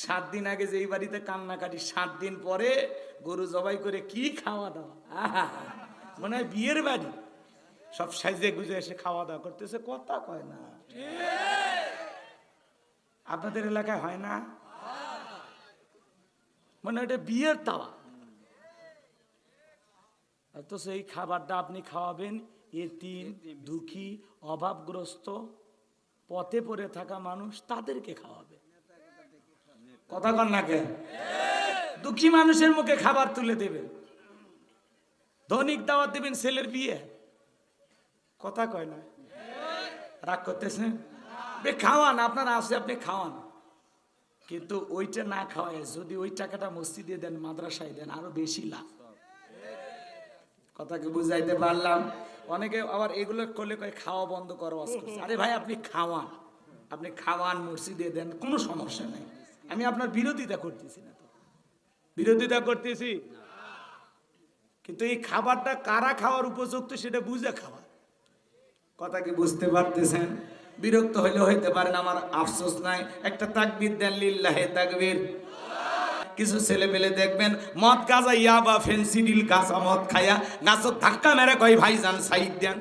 7 দিন আগে যেই বাড়িতে কান্নাকাটি, 7 দিন পরে গরু জবাই করে কি খাওয়া দাওয়া, আহা, মনে হয় বিয়ের বাড়ি। সব সাইজে গুজে এসে খাওয়া দাওয়া করতেছে, কথা কয় না। আপনাদের এলাকায় হয় না? মানে এটা বিয়ের তাওয়া। তো সেই খাবারটা আপনি খাওয়াবেন এতিম, দুঃখী, অভাবগ্রস্ত, পথে পড়ে থাকা মানুষ, তাদেরকে খাওয়াবে। কথা কন না কেন? দুঃখী মানুষের মুখে খাবার তুলে দেবেন, ধনিক দাওয়াত দেবেন ছেলের বিয়ে, কথা কয় না? রাগ করতেছেন? খাওয়ান, আপনার আছে আপনি খাওয়ান, কিন্তু ওইটা না খাওয়ায় যদি ওই টাকাটা মসজিদে দেন, মাদ্রাসায় দেন, আরো বেশি লাভ। কথাকে বুঝাইতে পারলাম? অনেকে আবার এগুলো করলে কয় খাওয়া বন্ধ করো। আরে ভাই, আপনি খাওয়ান, আপনি খাওয়ান, মসজিদে দেন, কোনো সমস্যা নাই। আমি আপনার বিরোধিতা করতেছি না, তো বিরোধিতা করতেছি, কিন্তু এই খাবারটা কারা খাওয়ার উপযুক্ত সেটা বুঝে খাওয়া। কথা কি বুঝতে পারতেছেন? বিরক্ত হইলে হইতে পারেন, আমার আফসোস নাই। একটা তাকবীর দেন, লিল্লাহে তাকবীর। কিছু ছেলে পেলে দেখবেন মদ গাঁজা ইয়াবা ফেন্সিডিল গাঁজা মদ খায়া গাছত ধাক্কা মেরে কয় ভাইজান সাইড দেন।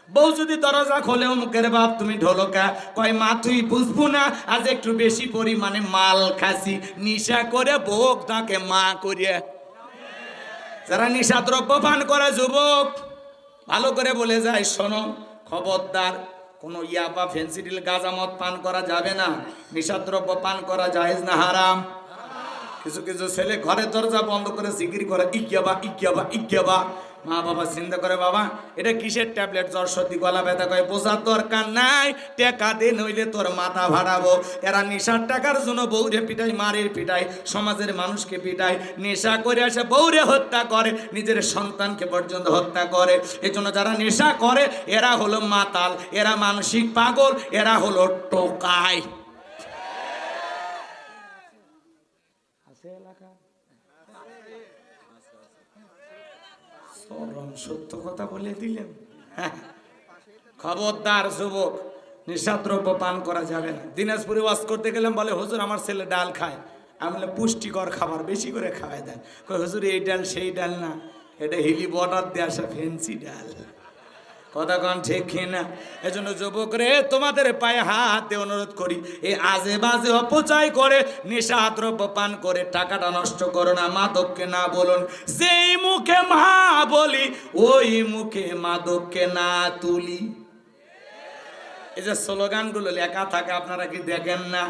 বউ যদি দরজা খোলেও মুখের বাপ তুমি ঢোলকা, কয় মা তুই বুঝবো না, আজ একটু বেশি পরিমাণে মাল খাসি, নিশা করে বউ তাকে মা করিয়া। যারা নিশা দ্রব্য পান করে যুবক, ভালো করে বলে যায়, শোনো খবরদার, কোনো ইয়াবা ফেন্সিডিল গাঁজা মদ পান করা যাবে না। নিশাদ্রব্য পান করা জায়েজ না হারাম? কিছু কিছু ছেলে ঘরের দরজা বন্ধ করে জিকির করে ইজ্ঞাবা ইজ্ঞাবা ইজ্ঞাবা। মা বাবা চিন্তা করে, বাবা এটা কিসের ট্যাবলেট, জ্বর সর্দি গলা ব্যথা, কয় বোঝার দরকার নাই, টাকা দে নইলে তোর মাথা ভাড়াবো। এরা নেশার টাকার জন্য বউরে পিটায়, মারের পিটায়, সমাজের মানুষকে পিটায়, নেশা করে আসে বউরে হত্যা করে, নিজের সন্তানকে পর্যন্ত হত্যা করে। এজন্য যারা নেশা করে এরা হলো মাতাল, এরা মানসিক পাগল, এরা হলো টোকাই। সত্য কথা বলে দিলেন। খবরদার যুবক, নিশাদ্রব্য পান করা যাবে না। দিনাজপুরে ওয়াজ করতে গেলাম, বলে হুজুর আমার ছেলে ডাল খায়। আমি বললাম পুষ্টিকর খাবার বেশি করে খাওয়াই দেন। কই হুজুর এই ডাল সেই ডাল না, এটা হিলি বর্ডার দিয়ে আসা ফেন্সি ডাল। কথা কন ঠিক না? এজন্য যুবক রে, তোমাদের পায়ে হাতে অনুরোধ করি, এই আজে বাজে অপচয় করে নেশা দ্রব্য পান করে টাকাটা নষ্ট করো না। মাদককে না বলুন, যেই মুখে মা বলি ওই মুখে মাদককে না তুলি। এই যে স্লোগানগুলো লেখা থাকে আপনারা কি দেখেন না?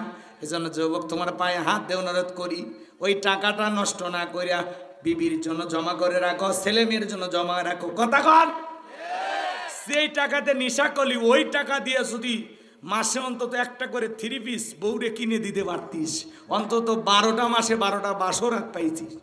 এজন্য যুবক, তোমার পায়ে হাত দিয়ে অনুরোধ করি, ওই টাকাটা নষ্ট না করিয়া বিবির জন্য জমা করে রাখো, ছেলে মেয়ের জন্য জমা রাখো। কথা কন? সেই টাকাতে নেশা করলি, ওই টাকা দিয়ে যদি মাসে অন্তত একটা করে 3 পিস বউরে কিনে দিতে পারতিস, অন্তত 12টা মাসে 12টা বাসরাত পাইছিস।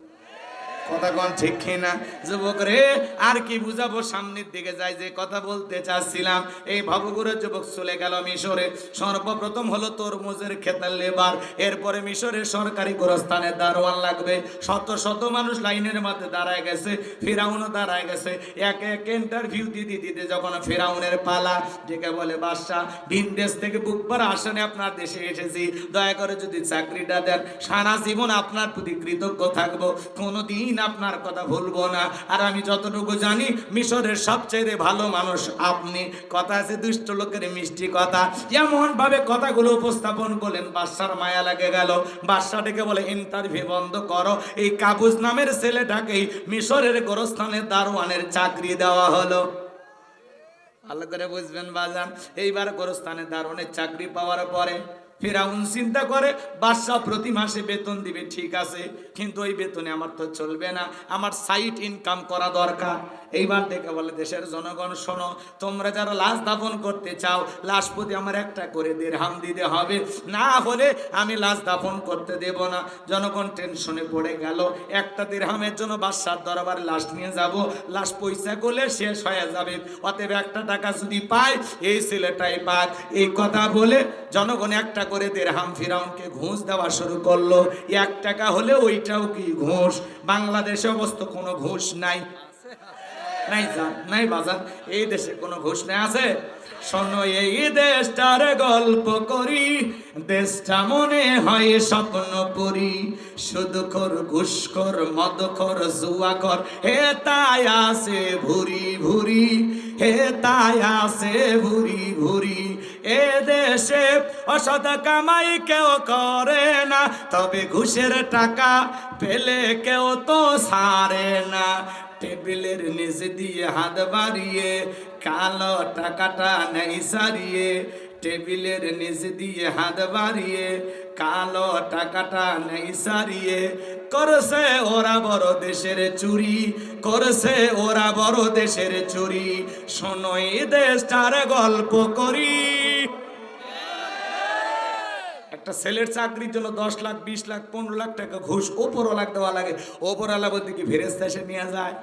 কথা কন ঠিক না যুবক রে? আর কি বুঝাবো, সামনের দিকে যাই। যে কথা বলতে চাচ্ছিলাম, এই ভবগুরুর যুবক চলে গেল মিশরে। সর্বপ্রথম হলো তরমুজের খেতের লেবার, এরপরে মিশরের সরকারি গোরস্থানে দারোয়ান লাগবে। শত শত মানুষ লাইনের মধ্যে দাঁড়ায় গেছে, ফিরাউনও দাঁড়ায় গেছে। একে একে ইন্টারভিউ দিতে দিতে যখন ফিরাউনের পালা, ডেকে বলে বাদশাহ, ভিন দেশ থেকে বুক ভরা আসনে আপনার দেশে এসেছি, দয়া করে যদি চাকরিটা দেন, সারা জীবন আপনার প্রতি কৃতজ্ঞ থাকবো, কোনোদিন আপনার কথা ভুলবো না। আর আমি যতটুকু জানি মিশরের সবচেয়ে ভালো মানুষ আপনি। কথা আছে দুষ্ট লোকের মিষ্টি কথা। এমন ভাবে কথাগুলো উপস্থাপন করলেন, বাদশার মায়া লাগে গেল। বাদশা ডেকে বলে, ইন্টারভিউ বন্ধ করো। এই কাবুজ নামের ছেলেটাকেই মিশরের গোরস্থানে দারোয়ানের চাকরি দেওয়া হলো। ভালো করে বুঝবেন বাজান, এইবার গোরস্থানে দারোয়ানের চাকরি পাওয়ার পরে ফিরাউন চিন্তা করে, বাদশা প্রতি মাসে বেতন দিবে, ঠিক আছে, কিন্তু ওই বেতনে আমার তো চলবে না, আমার সাইড ইনকাম করা দরকার। এইবার ডেকে বলে, দেশের জনগণ শোনো, তোমরা যারা লাশ দাফন করতে চাও, লাশ প্রতি আমার একটা করে দিরহাম দিতে হবে, না হলে আমি লাশ দাফন করতে দেব না। জনগণ টেনশনে পড়ে গেল। একটা দিরহামের জন্য বাদশার দরবারে লাশ নিয়ে যাব, লাশ পয়সা করলে শেষ হয়ে যাবে, অতএব একটা টাকা যদি পাই এই ছেলেটাই পাক। এই কথা বলে জনগণ একটা করে দিরহাম ফিরাউনকে ঘুষ দেওয়া শুরু করলো। 1 টাকা হলে ওইটাও কি ঘুষ? বাংলাদেশে অবস্থা কোনো ঘুষ নাই। নাই জান নাই বাজান, এই দেশে কোনো ঘুষ নেই আছে? শোনো এই দেশটার গল্প করি, দেশটা মনে হয় স্বপ্নপুরী, সুদখোর ঘুষখোর মদখোর জুয়াখোর হে তাই আছে ভুরি ভুরি, হে তাই আছে ভুরি ভুরি। এ দেশে অসৎ কামাই কেউ করে না, তবে ঘুষের টাকা পেলে কেউ তো ছাড়ে না। টেবিলের নিচে দিয়ে হাত বাড়িয়ে কালো টাকাটা নেই সারিয়ে, টেবিলের নিচে দিয়ে হাত বাড়িয়ে কালো টাকাটা নেই সারিয়ে। করছে ওরা বড় দেশের চুরি, করছে ওরা বড় দেশের চুরি। শোনো এই দেশটার গল্প করি। একটা ছেলের চাকরির জন্য 10 লাখ 20 লাখ 15 লাখ টাকা ঘুষ ওপরওয়ালা দেওয়া লাগে, ওপরওয়ালা বলতে কি ফেরেশতা এসে নিয়ে যায়?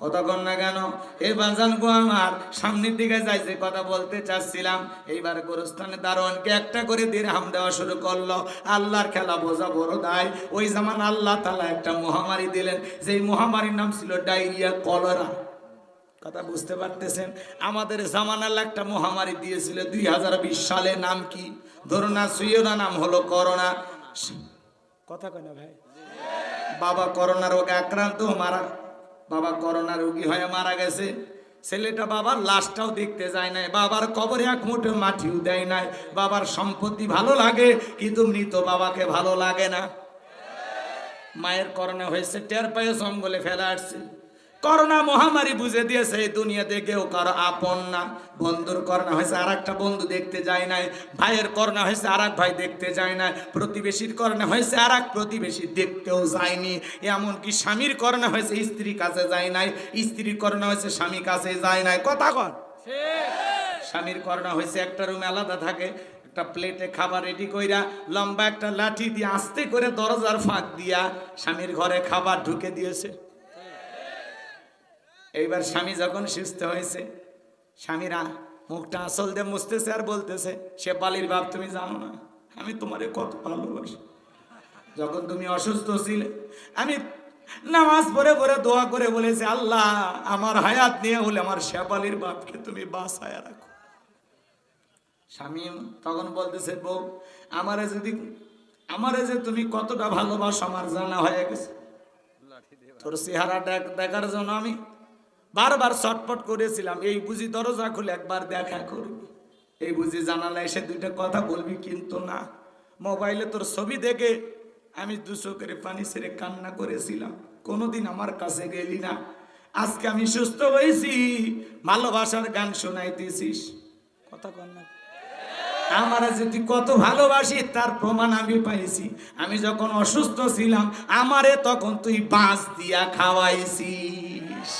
কথা কন না কেন? এই বাজান গো আমার সামনের দিকে যাইছে, কথা বলতে চাচ্ছিলাম। এইবার গোরস্থানে দারোয়ানকে একটা করে দিরহাম দেওয়া শুরু করলো। আল্লাহর খেলা বোঝা বড় দায়। ওই জামান আল্লাহ তাআলা একটা মহামারী দিলেন, যেই মহামারীর নাম ছিল ডায়রিয়া, কলেরা। কথা বুঝতে পারতেছেন? আমাদের জামানাল একটা মহামারী দিয়েছিল 2020 সালে, নাম কি? ধরুন না সুইয়না, নাম হলো করোনা। কথা কয় না ভাই? বাবা করোনা রোগে আক্রান্ত, বাবা করোনা রোগী হয়ে মারা গেছে। ছেলেটা বাবার লাশটাও দেখতে যায় নাই, বাবার কবরে এক মুঠো মাটিও দেয় নাই। বাবার সম্পত্তি ভালো লাগে, কিন্তু মৃত বাবাকে ভালো লাগে না। মায়ের করোনা হয়েছে, টের পায়ে জঙ্গলে ফেলে আসছে। করোনা মহামারী বুঝে দিয়েছে এই দুনিয়াতে কেউ কারো আপন না। বন্ধুর করোনা হয়েছে, আর একটা বন্ধু দেখতে যায় নাই। ভাইয়ের করোনা হয়েছে, আর এক ভাই দেখতে যায় নাই। প্রতিবেশীর করোনা হয়েছে, আর এক প্রতিবেশী দেখতেও যায়নি। এমনকি স্বামীর করোনা হয়েছে, স্ত্রীর কাছে যায় নাই। স্ত্রীর করোনা হয়েছে, স্বামী কাছে যায় নাই। কথা কন? স্বামীর করোনা হয়েছে, একটা রুমে আলাদা থাকে, একটা প্লেটে খাবার রেডি কইরা লম্বা একটা লাঠি দিয়ে আস্তে করে দরজার ফাঁক দিয়া স্বামীর ঘরে খাবার ঢুকে দিয়েছে। এইবার স্বামী যখন সুস্থ হয়েছে, স্বামীরা মুখটা আসল দিয়ে মুছতেছে আর বলতেছে, শেফালির বাপ তুমি জানো না আমি তোমারে কত ভালোবাসি। যখন তুমি অসুস্থ ছিলে আমি নামাজ পড়ে পড়ে দোয়া করে বলেছি, আল্লাহ আমার হায়াত নিয়ে হলে আমার শেফালির বাপকে তুমি বাঁচায়া রাখো। স্বামী তখন বলতেছে, বউ আমারে যে তুমি কতটা ভালোবাসো আমার জানা হয়ে গেছে। তোর চেহারা দেখার জন্য আমি বারবার ছটফট করেছিলাম, এই বুঝি দরজা খুলে একবার দেখা করবি, এই বুঝি জানালা এসে দুইটা কথা বলবি, কিন্তু না। মোবাইলে তোর ছবি দেখে আমি 2 চোখের পানি ছেড়ে কান্না করেছিলাম, কোনোদিন আমার কাছে গেলি না। আজকে আমি সুস্থ হয়েছি, ভালোবাসার গান শোনাইতেছিস। কথা কন না? আমার যে তুই কত ভালোবাসি তার প্রমাণ আমি পাইছি। আমি যখন অসুস্থ ছিলাম আমারে তখন তুই বাঁশ দিয়া খাওয়াইছিস।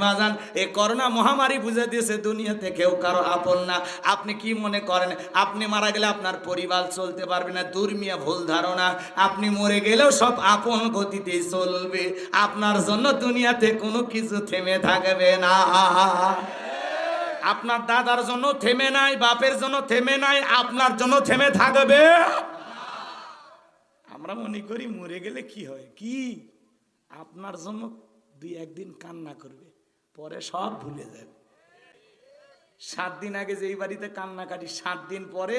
বাজান, এই করোনা মহামারী বুঝে দিয়েছে দুনিয়াতে কেউ কারো আপন না। আপনি কি মনে করেন আপনি মারা গেলে আপনার পরিবার চলতে পারবে না? দুর্মিয়া ভুল ধারণা। আপনি মরে গেলেও সব আপন গতিতে চলবে। আপনার জন্য দুনিয়াতে কোনো কিছু থেমে থাকবে না। আপনার দাদার জন্য থেমে নাই, বাপের জন্য থেমে নাই, আপনার জন্য থেমে থাকবে। আমরা মনে করি মরে গেলে কি হয়, কি আপনার জন্য 2-1 দিন কান্না করবে, পরে সব ভুলে যাবে। 7 দিন আগে যেই বাড়িতে কান্নাকাটি, 7 দিন পরে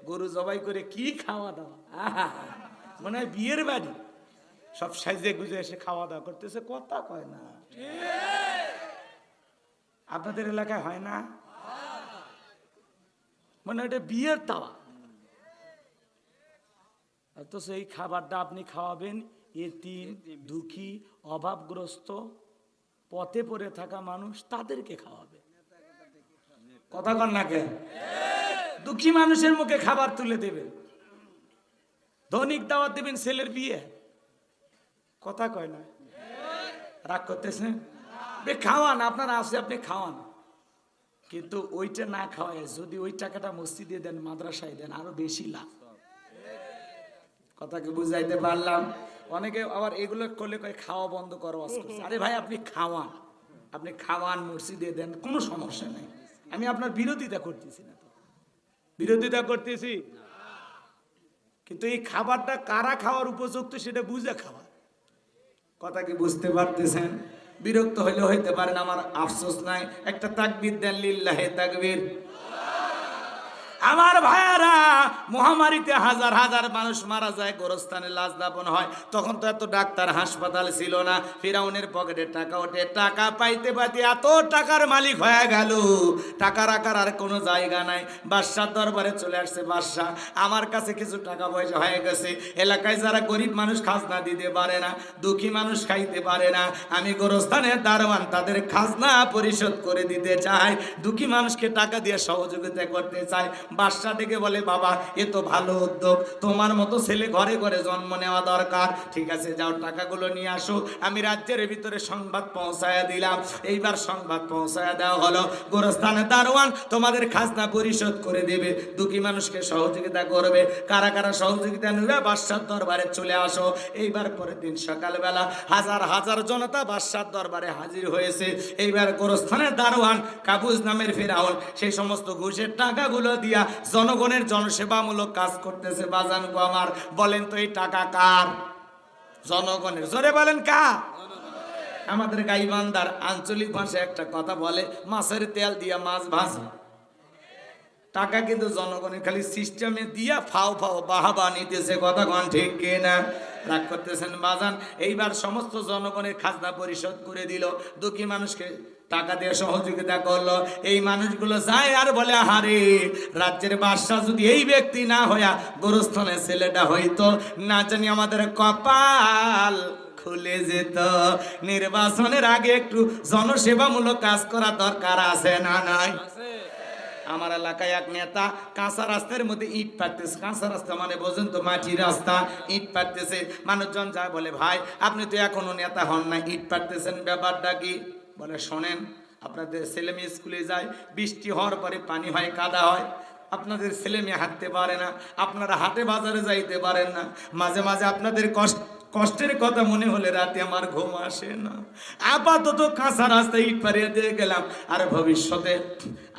গরু জবাই করে কি খাওয়া দাওয়া, মনে হয় বিয়ের বাড়ি। সব সাইজে গুজে এসে খাওয়া দাওয়া করতেছে, কথা কয় না। আপনাদের এলাকায় হয় না? মানে এটা বিয়ের তাওয়া। তো সেই খাবারটা আপনি খাওয়াবেন এতিম, দুঃখী, অভাবগ্রস্ত, পথে পড়ে থাকা মানুষ, তাদেরকে খাওয়াবে। কথা কন না কেন? দুঃখী মানুষের মুখে খাবার তুলে দেবেন, ধনিক দাওয়াত দেবেন ছেলের বিয়ে। কথা কয় না? রাগ করতেছেন? খাওয়ান, আপনার আছে আপনি খাওয়ান, কিন্তু ওইটা না খাওয়ায় যদি ওই টাকাটা মসজিদে দেন, মাদ্রাসায় দেন, আরো বেশি লাভ। কথাকে বুঝাইতে পারলাম? অনেকে আবার এগুলো করলে কয় খাওয়া বন্ধ করো। আরে ভাই আপনি খাওয়ান, মসজিদে দেন, কোনো সমস্যা নেই। আমি আপনার বিরোধিতা করতেছি না, তো বিরোধিতা করতেছি, কিন্তু এই খাবারটা কারা খাওয়ার উপযুক্ত সেটা বুঝে খাওয়া। কথা কি বুঝতে পারতেছেন? বিরক্ত হইলে হইতে পারেন, আমার আফসোস নাই। একটা তাকবীর দেন, লিল্লাহে তাকবীর। আমার ভাইয়ারা, মহামারীতে হাজার হাজার মানুষ মারা যায়, গোরস্থানে লাশ দাপন হয়। তখন তো এত ডাক্তার হাসপাতাল ছিল না। ফিরাউনের পকেটে টাকা ওঠে, টাকা পাইতে পাইতে এত টাকার মালিক হয়ে গেল, টাকা রাখার আর কোনো জায়গা নাই। বাদশার দরবারে চলে আসছে, বাদশা আমার কাছে কিছু টাকা পয়সা হয়ে গেছে, এলাকায় যারা গরিব মানুষ খাজনা দিতে পারে না, দুঃখী মানুষ খাইতে পারে না, আমি গোরস্থানের দারোয়ান, তাদের খাজনা পরিশোধ করে দিতে চাই, দুঃখী মানুষকে টাকা দিয়ে সহযোগিতা করতে চাই। বাদশা থেকে বলে, বাবা এ তো ভালো উদ্যোগ, তোমার মতো ছেলে ঘরে ঘরে জন্ম নেওয়া দরকার। ঠিক আছে, যাও টাকাগুলো নিয়ে আসো, আমি রাজ্যের ভিতরে সংবাদ পৌঁছায়া দিলাম। এইবার সংবাদ পৌঁছায়া দেওয়া হলো, গোরস্থানের দারোয়ান তোমাদের খাজনা পরিশোধ করে দেবে, দুঃখী মানুষকে সহযোগিতা করবে। কারা কারা সহযোগিতা নেবে, বাদশার দরবারে চলে আসো। এইবার পরের দিন সকালবেলা হাজার হাজার জনতা বাদশার দরবারে হাজির হয়েছে। এইবার গোরস্থানের দারোয়ান কাবুজ নামের ফিরাউন সেই সমস্ত ঘুষের টাকাগুলো দিয়া জনগণের জনসেবামূলক কাজ করতেছে। বাজান গো আমার, বলেন তো এই টাকা কার? জনগণের। জোরে বলেন কার? আমাদের গাইবান্ধার আঞ্চলিক ভাষায় একটা কথা বলে, মাছের তেল দিয়া মাছ ভাজে। টাকা কিন্তু জনগণের, খালি সিস্টেমে দিয়া ফাও ফাও বাহাবা নিতেছে। কথা কোন ঠিক কিনা? রাগ করতেছেন বাজান? এইবার সমস্ত জনগণের খাজনা পরিশোধ করে দিল, দুঃখী মানুষকে টাকা দিয়ে সহযোগিতা করলো। এই মানুষগুলো যায় আর বলে, আহারে রাজ্যের বাদশা যদি এই ব্যক্তি না হইয়া গোরস্থানের ছেলেটা হইতো, না জানি আমাদের কপাল খুলে যেত। নির্বাচনের আগে একটু জনসেবামূলক কাজ করা দরকার আছে না নাই? আমার এলাকায় এক নেতা কাঁচা রাস্তার মধ্যে ইট পাড়তেছে। কাঁচা রাস্তা মানে বোঝেন তো, মাটির রাস্তা, ইট পাড়তেছে। মানুষজন যায় বলে, ভাই আপনি তো এখনো নেতা হন না, ইট পাড়তেছেন, ব্যাপারটা কি? বলে, শোনেন, আপনাদের ছেলে মেয়ে স্কুলে যায়, বৃষ্টি হওয়ার পরে পানি হয়, কাদা হয়, আপনাদের ছেলে মেয়ে হাঁটতে পারে না, আপনারা হাটে বাজারে যাইতে পারেন না, মাঝে মাঝে আপনাদের কষ্টের কথা মনে হলে রাতে আমার ঘুম আসে না। আপাতত কাঁচা রাস্তায় ইট পাড়িয়ে দিয়ে গেলাম, আর ভবিষ্যতে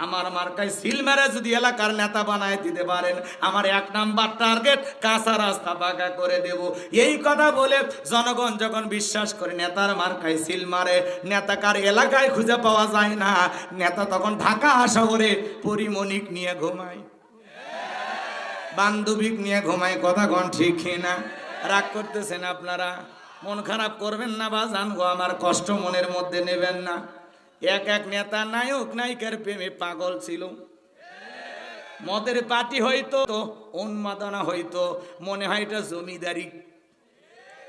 আমার মার্কায় সিল মেরে যদি এলাকার নেতা বানায় দিতে পারেন, আমার 1 নাম্বার টার্গেট কাঁচা রাস্তা পাকা করে দেব। এই কথা বলে জনগণ যখন বিশ্বাস করে নেতার মার্কায় সিল মারে, নেতাকার এলাকায় খুঁজে পাওয়া যায় না, নেতা তখন ঢাকা শহরে পরিমণিক নিয়ে ঘুমায়, বান্ধবিক নিয়ে ঘুমায়। কথা কোন ঠিক না? রাগ করতেছেন আপনারা? মন খারাপ করবেন না বাজান গো আমার, কষ্ট মনের মধ্যে নেবেন না। এক এক নেতা নায়ক নায়িকার প্রেমে পাগল ছিল, মদের পার্টি হইতো, উন্মাদনা হইতো, মনে হয় এটা জমিদারি।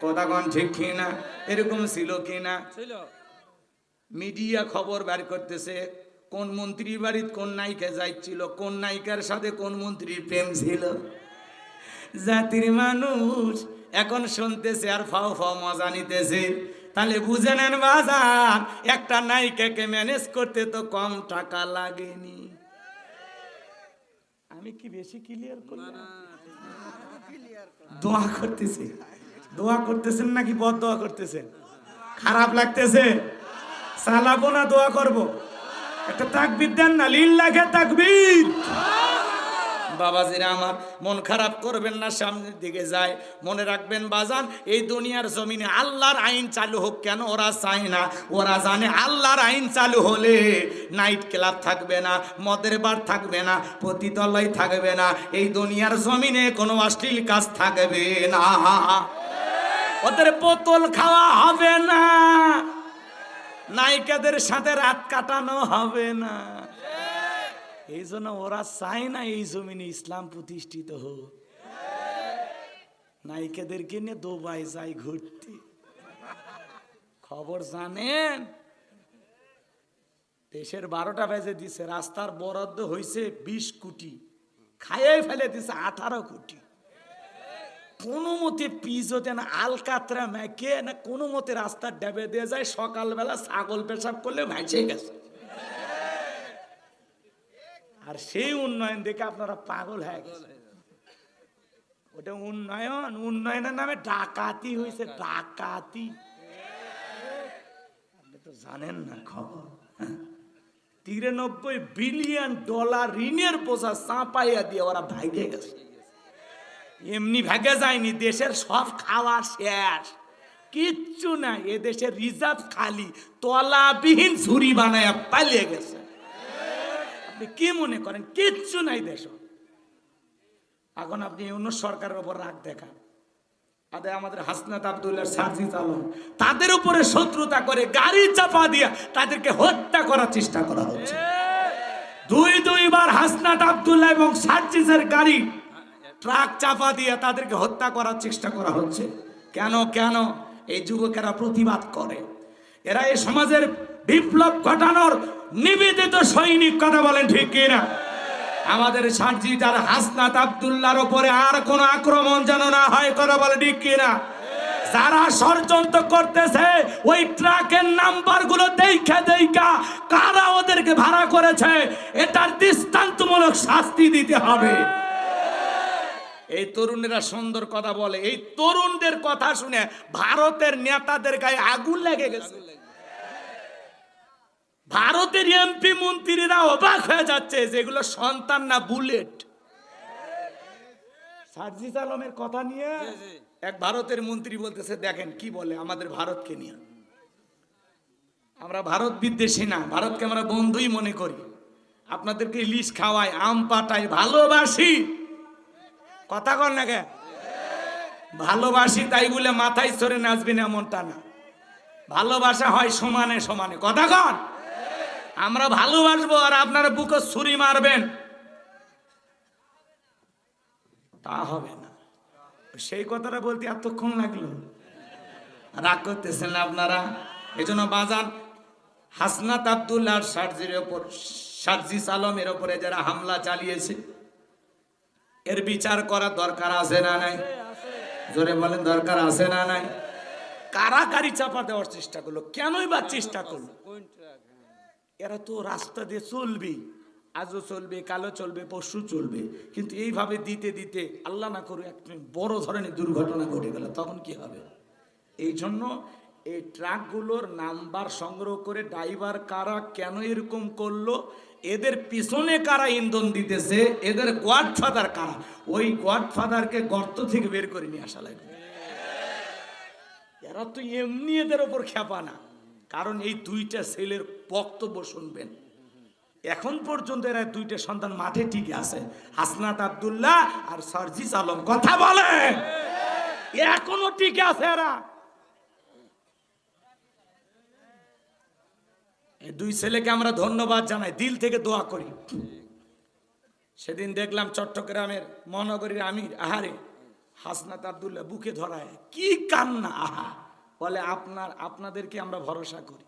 কথা কোন ঠিক কিনা? এরকম ছিল কিনা? মিডিয়া খবর বের করতেছে কোন মন্ত্রীর বাড়িতে কোন নায়িকা যাইছিল, কোন নায়িকার সাথে কোন মন্ত্রীর প্রেম ছিল। জাতির মানুষ এখন শুনতেছে আর ফাও ফাও মজা নিতেছে। তাহলে বুঝে নেন বাজান, একটা নায়িকাকে ম্যানেজ করতে তো কম টাকা লাগেনি। আমি কি বেশি ক্লিয়ার করলাম? দোয়া করতেছি, দোয়া করতেছেন নাকি বদ দোয়া করতেছেন? খারাপ লাগতেছে? চালাবো না দোয়া করব? একটা তাকবীর দেন না, লিল্লাহে তাকবীর। বাবাজিরা আমার, মন খারাপ করবেন না, সামনের দিকে যায়। মনে রাখবেন বাজান, এই দুনিয়ার জমিনে আল্লাহর আইন চালু হোক কেন ওরা চায় না। ওরা জানে আল্লাহর আইন চালু হলে নাইট ক্লাব থাকবে না, মদের বার থাকবে না, পতিতালয় থাকবে না, এই দুনিয়ার জমিনে কোনো অশ্লীল কাজ থাকবে না, ওদের বোতল খাওয়া হবে না, নায়িকাদের সাথে রাত কাটানো হবে না। এই জন্য ওরা চায় না এই জমিনে ইসলাম প্রতিষ্ঠিত হোক। নায়িকাদেরকে নিয়ে দুবাই যাই ঘুরতে। খবর জানেন? দেশের 12টা বেজে দিছে, রাস্তার বরাদ্দ হয়েছে 20 কোটি, খাইয়ে ফেলে দিছে 18 কোটি। কোনো মতে পিচ হতে না, আলকাতরা মেখে না, কোনো মতে রাস্তার ডেবে দিয়ে যায়। সকালবেলা ছাগল পেশাব করলে ভাইসে গেছে। আর সেই উন্নয়ন দেখে আপনারা পাগল হয়ে গেছে। ওটা উন্নয়ন, উন্নয়নের নামে ডাকাতি হয়েছে, ডাকাতি। আপনি তো জানেন না খবর। 93 বিলিয়ন ডলার ঋণের বোঝা চাপাইয়া দিয়ে ওরা ভাগে গেছে। এমনি ভাগে যায়নি, দেশের সব খাওয়া শেষ, কিচ্ছু নাই, এদেশে রিজার্ভ খালি, তলাবিহীন ঝুরি বানায় পালিয়ে গেছে। আপনি কি মনে করেন কিচ্ছু নাই দেশ? এখন আপনি অন্য সরকারের উপর রাগ দেখান, আমাদের হাসনাত আব্দুল্লাহ, সার্জিস আলম, তাদের উপরে শত্রুতা করে গাড়ি চাপা দিয়া তাদেরকে হত্যা করার চেষ্টা করা হচ্ছে। দুইবার হাসনাত আব্দুল্লাহ এবং সার্জিসের গাড়ি ট্রাক চাপা দিয়ে তাদেরকে হত্যা করার চেষ্টা করা হচ্ছে। কেন কেন? এই যুবকেরা প্রতিবাদ করে, এরা এই সমাজের বিপ্লব ঘটানোর নিবেদিত সৈনিক। কথা বলেন ঠিক কিনা? আমাদের সার্জিস আর হাসনাত আব্দুল্লাহর উপরে আর কোন আক্রমণ যেন না হয়। কথা বলে ঠিক কিনা? যারা ষড়যন্ত্র করতেছে ওই ট্রাকের নাম্বার গুলো দেখা কারা ওদেরকে ভাড়া করেছে এটার দৃষ্টান্তমূলক শাস্তি দিতে হবে। এই তরুণেরা সুন্দর কথা বলে, এই তরুণদের কথা শুনে ভারতের নেতাদের গায়ে আগুন লেগে গেছে। ভারতের এমপি মন্ত্রীরা অবাক হয়ে যাচ্ছে, যেগুলো সন্তান না বুলেট। সার্জিস আলমের কথা নিয়ে এক ভারতের মন্ত্রী বলতেছে, দেখেন কি বলে আমাদের ভারতকে নিয়ে। আমরা ভারত বিদ্বেষী না, ভারতকে আমরা বন্ধুই মনে করি। আপনাদেরকে ইলিশ খাওয়াই, আম পাঠাই, ভালোবাসি। কথা কর না কে? ভালোবাসি তাই বলে মাথায় চড়ে নাচবেন এমনটা না। ভালোবাসা হয় সমানে সমানে। কথা কন? আমরা ভালোবাসবো আর আপনারা বুকে ছুরি মারবেন, তা হবে না। সেই কথাটা বলতে এতক্ষণ লাগলো, রাগ করতেছেন না আপনারা? এই জন্য বাজান, হাসনাত আব্দুল্লাহ সার্জিস আলমের ওপরে যারা হামলা চালিয়েছে এর বিচার করার দরকার আছে না নাই? জোরে বলেন, দরকার আছে না নাই? কারাগারি চাপা দেওয়ার চেষ্টা করলো, কেনই বা চেষ্টা করলো? এরা তো রাস্তা দিয়ে চলবে, আজও চলবে, কালো চলবে, পরশু চলবে, কিন্তু এইভাবে দিতে দিতে আল্লাহ না করে একটা বড় ধরনের দুর্ঘটনা ঘটে গেল, তখন কি হবে? এই জন্য এই ট্রাকগুলোর নাম্বার সংগ্রহ করে ড্রাইভার কারা, কেন এরকম করলো, এদের পিছনে কারা ইন্ধন দিতেছে, এদের গডফাদার কারা, ওই গডফাদারকে গর্ত থেকে বের করে নিয়ে আসা লাগবে। এরা তো এমনি এদের ওপর খেপা না, কারণ এই দুইটা ছেলের বক্তব্য শুনবেন। এখন পর্যন্ত এরা দুইটা সন্তান মাঠে টিকে আছে, হাসনাত আব্দুল্লাহ আর সার্জিস আলম। কথা বলেন, এখনো টিকে আছে এরা। এই দুই ছেলেকে আমরা ধন্যবাদ জানাই, দিল থেকে দোয়া করি। সেদিন দেখলাম চট্টগ্রামের মহানগরীর আমির, আহারে হাসনাত আব্দুল্লাহ বুকে ধরায় কি কান্না, আহা, বলে আপনাদেরকে আমরা ভরসা করি,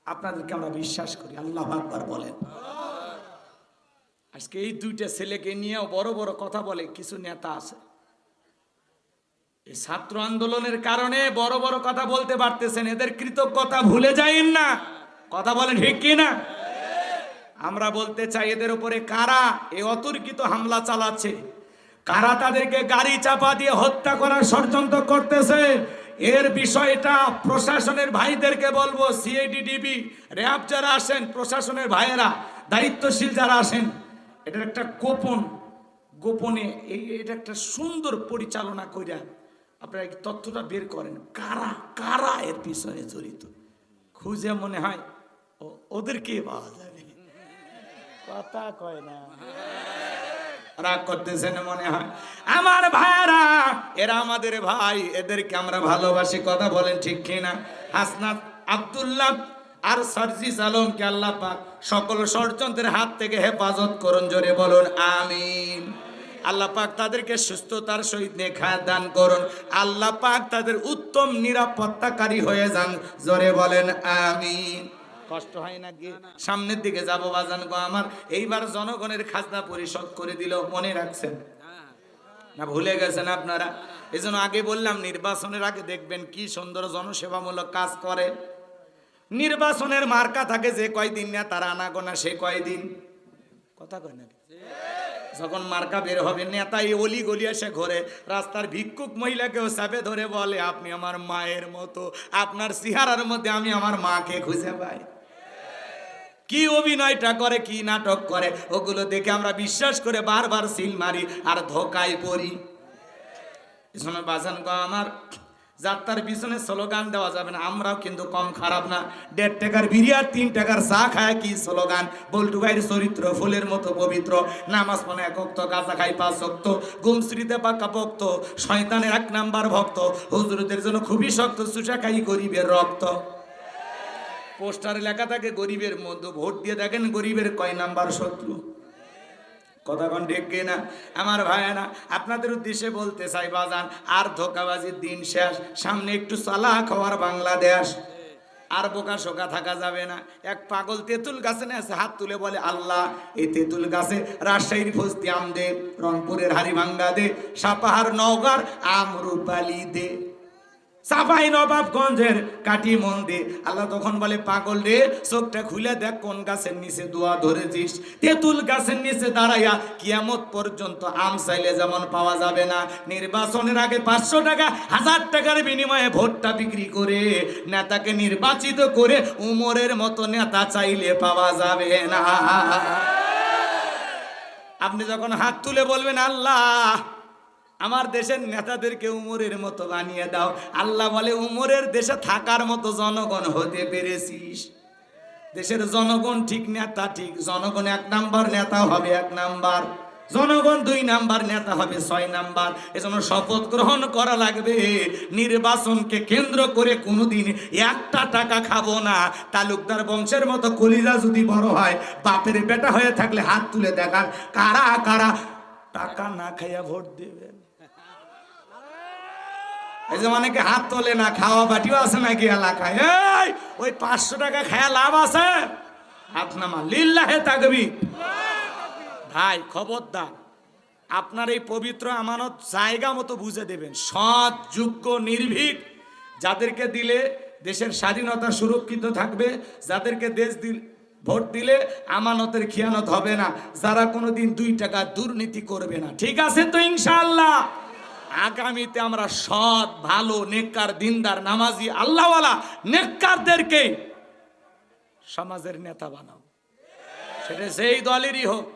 আপনাদেরকে আমরা বিশ্বাস করি। আল্লাহু আকবার বলেন। আজকে এই দুইটা ছেলেকে নিয়েও বড় বড় কথা বলে কিছু নেতা আছে, এই ছাত্র আন্দোলনের কারণে বড় বড় কথা বলতে পারতেছেন, এদের কৃতজ্ঞতা ভুলে যাইন না। কথা বলেন ঠিক কি না? আমরা বলতে চাই, এদের উপরে কারা এই অতর্কিত হামলা চালাচ্ছে, কারা তাদেরকে গাড়ি চাপা দিয়ে হত্যা করার ষড়যন্ত্র করতেছে, এর বিষয়টা প্রশাসনের ভাইদেরকে বলবো, সিআইডি, ডিবি, র্যাব যারা আসেন, প্রশাসনের ভাইয়েরা, দায়িত্বশীল যারা আসেন, এটার একটা গোপনে এটা একটা সুন্দর পরিচালনা কইরা আপনারা এই তথ্যটা বের করেন, কারা কারা এর পিছনে জড়িত। খুঁজে মনে হয় ওদেরকে পাওয়া যাবে। কথা কয় না, রাগ করতেছেন মনে হয়। আমার ভাইরা, এরা আমাদের ভাই, এদেরকে আমরা ভালোবাসি। কথা বলেন ঠিক কিনা? হাসনাত আব্দুল্লাহ আর সার্জিস আলমকে আল্লাহ পাক সকল ষড়যন্ত্রের হাত থেকে হেফাজত করুন। জোরে বলুন আমিন। আল্লাহ পাক তাদেরকে সুস্থতার সহিত নেখায়াত দান করুন। আল্লাহ পাক তাদের উত্তম নিরাপত্তাকারী হয়ে যান। জোরে বলেন আমিন। কষ্ট হয় না কি? সামনের দিকে যাবো বাজান গো আমার। এইবার জনগণের খাজনা পরিশোধ করে দিল, মনে রাখছেন না? ভুলে গেছেন আপনারা? এই জন্য আগে বললাম, নির্বাচনের আগে দেখবেন কি সুন্দর জনসেবামূলক কাজ করে। নির্বাচনের মার্কা থাকে যে কয়দিন না তারা আনাগোনা সে কয়দিন। কথা কয় না? যখন মার্কা বের হবে, নেতা এই অলি গলি এসে ঘরে রাস্তার ভিক্ষুক মহিলাকেও চাপে ধরে বলে, আপনি আমার মায়ের মতো, আপনার চেহারার মধ্যে আমি আমার মাকে খুঁজে পাই। কি অভিনয়টা করে, কি নাটক করে, ওগুলো দেখে আমরা বিশ্বাস করে বারবার সিল মারি আর ধোকায় পড়ি। এজন্য বাজান গো আমার, যাত্রার পিছনে স্লোগান দেওয়া যাবে না। আমরাও কিন্তু কম খারাপ না। 1.5 টাকার বিড়ি আর 3 টাকার চা খায় কি স্লোগান। বল্টু ভাইয়ের চরিত্র ফুলের মতো পবিত্র, নামাজ পড়ে 1 ওয়াক্ত, গাঁজা খাই 5 ওয়াক্ত, গুমশ্রীতে পাকা ভক্ত, শয়তানের 1 নাম্বার ভক্ত, হুজুরদের জন্য খুবই শক্ত, চুষা খাই গরিবের রক্ত। পোস্টারে লেখা থাকে গরিবের মধ্যে, ভোট দিয়ে দেখেন গরিবের কয় নাম্বার শত্রু। কথা কোন ঠিক কিনা আমার ভাইয়েরা? আপনাদের উদ্দেশ্যে বলতে চাই বাজান, আর ধোকাবাজির দিন শেষ, সামনে একটু চালাক হওয়ার বাংলাদেশ। আর বোকা শোকা থাকা যাবে না। এক পাগল তেঁতুল গাছে নেছে, হাত তুলে বলে আল্লাহ এই তেঁতুল গাছে রাজশাহীর ফস্তি আম দে, রংপুরের হাড়িভাঙ্গা দে, সাপাহার নওগাঁর আমরুপালি দে, সাফাই নবাবগঞ্জের কাটি মন দে। আল্লাহ তখন বলে পাগল রে, চোখটা খুলে দেখ কোন গাছের নিচে দোয়া ধরেছিস। তেঁতুল গাছের নিচে দাঁড়াইয়া কিয়ামত পর্যন্ত আম চাইলে যেমন পাওয়া যাবে না, নির্বাচনের আগে 500 টাকা 1000 টাকার বিনিময়ে ভোটটা বিক্রি করে নেতাকে নির্বাচিত করে উমরের মতো নেতা চাইলে পাওয়া যাবে না। আপনি যখন হাত তুলে বলবেন আল্লাহ আমার দেশের নেতাদেরকে উমরের মতো বানিয়ে দাও, আল্লাহ বলে উমরের দেশে থাকার মতো জনগণ হতে পেরেছিস। দেশের জনগণ ঠিক, নেতা ঠিক। জনগণ 1 নাম্বার, নেতা হবে 1 নাম্বার। জনগণ 2 নাম্বার, নেতা হবে 6 নাম্বার। এজন্য শপথ গ্রহণ করা লাগবে, নির্বাচনকে কেন্দ্র করে কোনোদিন 1টা টাকা খাবো না। তালুকদার বংশের মতো কলিজা যদি বড় হয়, বাপের বেটা হয়ে থাকলে হাত তুলে দেখান কারা কারা টাকা না খাইয়া ভোট দেবেন। এই যে অনেকে হাত তোলে না, খাওয়া বাটিও আছে নাকি এলাকায়? এই ওই 500 টাকা খায়া লাভ আছে? হাত নামা, লিল্লাহে তাকবীর। ভাই খবরদার, আপনার এই পবিত্র আমানত জায়গা মতো বুঝে দেবেন। সৎ, যোগ্য, নির্ভীক যাদেরকে দিলে দেশের স্বাধীনতা সুরক্ষিত থাকবে, যাদেরকে ভোট দিলে আমানতের খিয়ানত হবে না, যারা কোনোদিন 2 টাকা দুর্নীতি করবে না। ঠিক আছে তো ইনশাআল্লাহ? আগামীতে আমরা সৎ, ভালো, নেককার, দিনদার, নামাজি, আল্লাহওয়ালা নেককারদেরকে সমাজের নেতা বানাবো। সেটা যেই দলেরই হোক।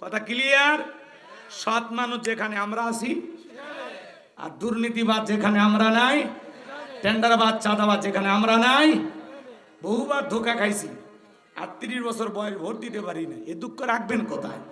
কথা ক্লিয়ার? সৎ মানুষ যেখানে আমরা আছি, আর দুর্নীতিবাদ যেখানে আমরা নাই, টেন্ডারবাদ, চাঁদাবাদ যেখানে আমরা নাই। বহুবার ধোকা খাইছি, 38 বছর বয়স, ভোট দিতে পারি না। এ দুঃখ রাখবেন কোথায়?